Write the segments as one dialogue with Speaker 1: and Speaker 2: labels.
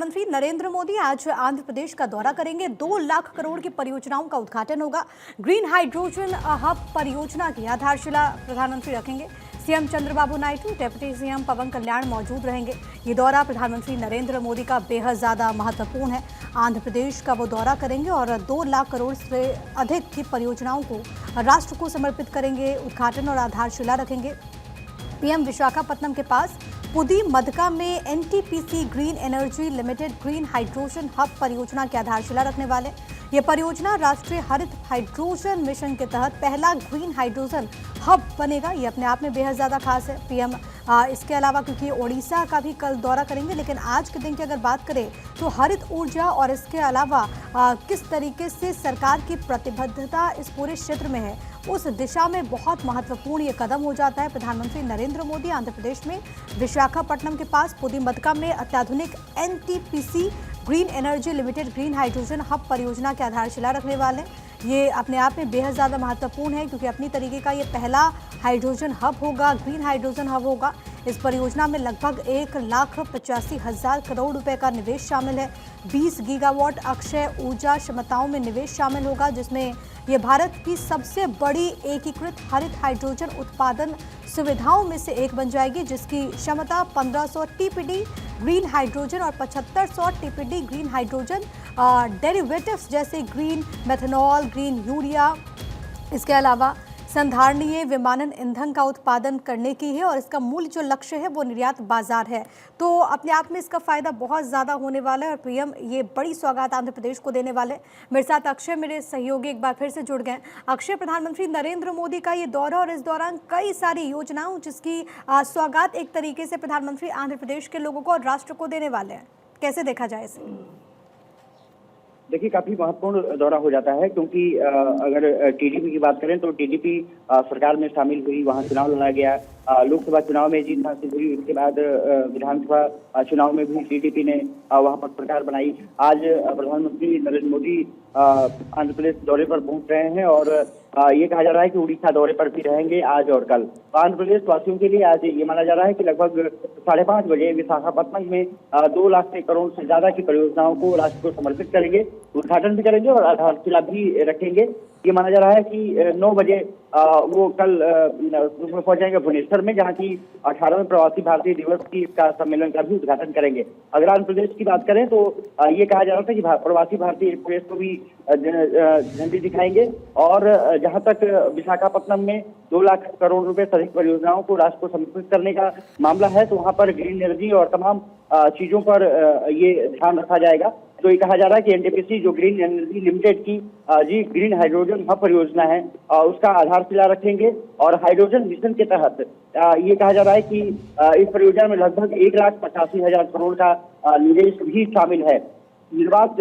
Speaker 1: प्रधानमंत्री नरेंद्र मोदी आज आंध्र प्रदेश का दौरा करेंगे। 2 लाख करोड़ की परियोजनाओं का उद्घाटन होगा। ग्रीन हाइड्रोजन हब परियोजना की आधारशिला प्रधानमंत्री रखेंगे। CM Chandrababu Naidu, deputy CM Pawan Kalyan मौजूद रहेंगे। ये दौरा प्रधानमंत्री नरेंद्र मोदी का बेहद ज़्यादा महत्वपूर्ण है। आंध्र प्रदेश का वो दौरा करेंगे और 2 लाख करोड़ से अधिक की परियोजनाओं को राष्ट्र को समर्पित करेंगे, उद्घाटन और आधारशिला रखेंगे। पीएम विशाखापट्टनम के पास पुदी मदका में NTPC green energy limited green hydrogen hub परियोजना की आधारशिला रखने वाले। ये परियोजना राष्ट्रीय हरित हाइड्रोजन मिशन के तहत पहला ग्रीन हाइड्रोजन हब बनेगा। ये अपने आप में बेहद ज़्यादा खास है। पीएम इसके अलावा क्योंकि ओडिशा का भी कल दौरा करेंगे, लेकिन आज के दिन की अगर बात करें तो हरित ऊर्जा और इसके अलावा किस तरीके से सरकार की प्रतिबद्धता इस पूरे क्षेत्र में है, उस दिशा में बहुत महत्वपूर्ण ये कदम हो जाता है। प्रधानमंत्री नरेंद्र मोदी आंध्र प्रदेश में विशाखापट्टनम के पास पुदीमदका में अत्याधुनिक NTPC green energy limited green hydrogen hub परियोजना की आधारशिला रखने वाले हैं। ये अपने आप में बेहद ज़्यादा महत्वपूर्ण है क्योंकि अपनी तरीके का ये पहला हाइड्रोजन हब होगा, ग्रीन हाइड्रोजन हब होगा। इस परियोजना में लगभग 1,85,000 करोड़ रुपए का निवेश शामिल है। 20 गीगावाट अक्षय ऊर्जा क्षमताओं में निवेश शामिल होगा, जिसमें ये भारत की सबसे बड़ी एकीकृत हरित हाइड्रोजन उत्पादन सुविधाओं में से एक बन जाएगी, जिसकी क्षमता 1500 टीपीडी ग्रीन हाइड्रोजन और 7500 टीपीडी ग्रीन हाइड्रोजन डेरिवेटिव्स जैसे ग्रीन मेथनॉल, ग्रीन यूरिया, इसके अलावा संधारणीय विमानन ईंधन का उत्पादन करने की है। और इसका मूल जो लक्ष्य है वो निर्यात बाजार है, तो अपने आप में इसका फायदा बहुत ज़्यादा होने वाला है और पीएम ये बड़ी सौगात आंध्र प्रदेश को देने वाले। मेरे साथ अक्षय, मेरे सहयोगी, एक बार फिर से जुड़ गए। अक्षय, प्रधानमंत्री नरेंद्र मोदी का ये दौरा और इस दौरान कई सारी योजनाओं जिसकी सौगात एक तरीके से प्रधानमंत्री आंध्र प्रदेश के लोगों को और राष्ट्र को देने वाले हैं, कैसे देखा जाए इसे?
Speaker 2: देखिए, काफी महत्वपूर्ण दौरा हो जाता है क्योंकि अगर टीडीपी की बात करें तो टीडीपी सरकार में शामिल हुई, वहां चुनाव लड़ा गया, लोकसभा चुनाव में जीत हासिल हुई, उसके बाद विधानसभा चुनाव में भी टीडीपी ने वहां पर सरकार बनाई। आज प्रधानमंत्री नरेंद्र मोदी आंध्र प्रदेश दौरे पर पहुंच रहे हैं और ये कहा जा रहा है कि उड़ीसा दौरे पर भी रहेंगे आज और कल। आंध्र प्रदेश वासियों के लिए आज ये माना जा रहा है कि लगभग 5:30 बजे विशाखापट्टनम में 2 लाख करोड़ से ज्यादा की परियोजनाओं को राष्ट्र को समर्पित करेंगे, उद्घाटन भी करेंगे और आधारशिला भी रखेंगे। ये माना जा रहा है कि 9 बजे वो कल उसमें पहुंचेंगे भुवनेश्वर में, जहां की 18वें प्रवासी भारतीय दिवस की इसका सम्मेलन का भी उद्घाटन करेंगे। अगर आंध्र प्रदेश की बात करें तो ये कहा जा रहा था कि प्रवासी भारतीय एक्सप्रेस को भी झंडी दिखाएंगे और जहां तक विशाखापट्टनम में 2 लाख करोड़ रुपए से अधिक परियोजनाओं को राष्ट्र को समर्पित करने का मामला है, तो वहां पर ग्रीन एनर्जी और तमाम चीजों पर ये ध्यान रखा जाएगा। तो ये कहा जा रहा है कि एनटीपीसी जो ग्रीन एनर्जी लिमिटेड की जी ग्रीन हाइड्रोजन हब परियोजना है उसका आधारशिला रखेंगे और हाइड्रोजन मिशन के तहत ये कहा जा रहा है कि इस परियोजना में लगभग 1,85,000 करोड़ का निवेश भी शामिल है। निर्यात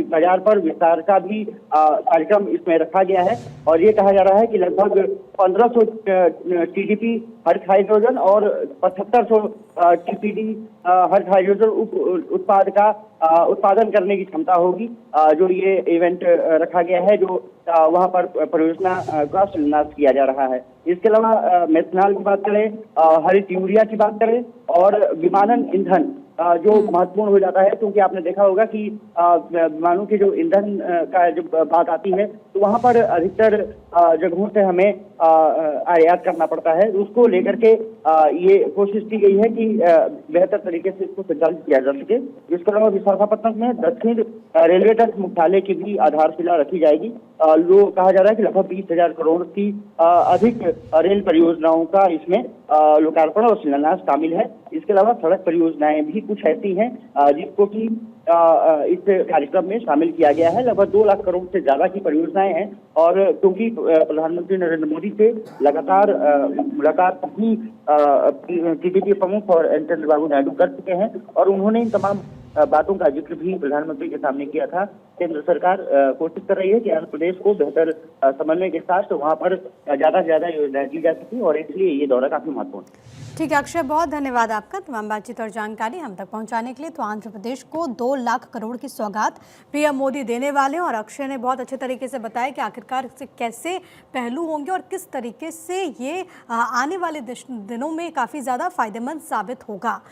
Speaker 2: बाजार पर विस्तार का भी कार्यक्रम इसमें रखा गया है और ये कहा जा रहा है कि लगभग 1500 टीडीपी हरित हाइड्रोजन और 7500 टीपीडी हरित हाइड्रोजन उत्पादन करने की क्षमता होगी। जो ये इवेंट रखा गया है, जो वहां पर परियोजना का शिलान्यास किया जा रहा है। इसके अलावा मेथनॉल की बात करें, हरित यूरिया की बात करें और विमानन ईंधन जो महत्वपूर्ण हो जाता है, क्योंकि आपने देखा होगा कि विमानों के जो ईंधन का जब बात आती है तो वहां पर अधिकतर जगहों से हमें आयात करना पड़ता है। उसको लेकर के ये कोशिश की गई है कि बेहतर तरीके से इसको संचालित किया जा सके। इसके अलावा विशाखापट्टनम में दक्षिण रेलवे तक मुख्यालय की भी आधारशिला रखी जाएगी। कहा जा रहा है कि लगभग 20,000 करोड़ की अधिक रेल परियोजनाओं का इसमें लोकार्पण और शिलान्यास शामिल है। इसके अलावा सड़क परियोजनाएं भी कुछ ऐसी हैं जिसको कि इस कार्यक्रम में शामिल किया गया है। लगभग 2 लाख करोड़ से ज्यादा की परियोजनाएं हैं और क्योंकि प्रधानमंत्री नरेंद्र मोदी से लगातार मुलाकात ही टीडीपी प्रमुख और एन चंद्रबाबू नायडू कर चुके हैं और उन्होंने इन तमाम बातों का जिक्र भी प्रधानमंत्री के सामने किया था। केंद्र सरकार कोशिश कर रही है कि आंध्र प्रदेश को बेहतर समन्वय के साथ वहां पर ज्यादा से ज्यादा योजनाएं की जा सके और इसलिए ये दौरा काफी महत्वपूर्ण है।
Speaker 1: ठीक है अक्षय, बहुत धन्यवाद आपका तमाम बातचीत और जानकारी हम तक पहुंचाने के लिए। तो आंध्र प्रदेश को 2 लाख करोड़ की सौगात पीएम मोदी देने वाले हैं और अक्षय ने बहुत अच्छे तरीके से बताया कि आखिरकार से कैसे पहलू होंगे और किस तरीके से ये आने वाले दिनों में काफ़ी ज़्यादा फायदेमंद साबित होगा।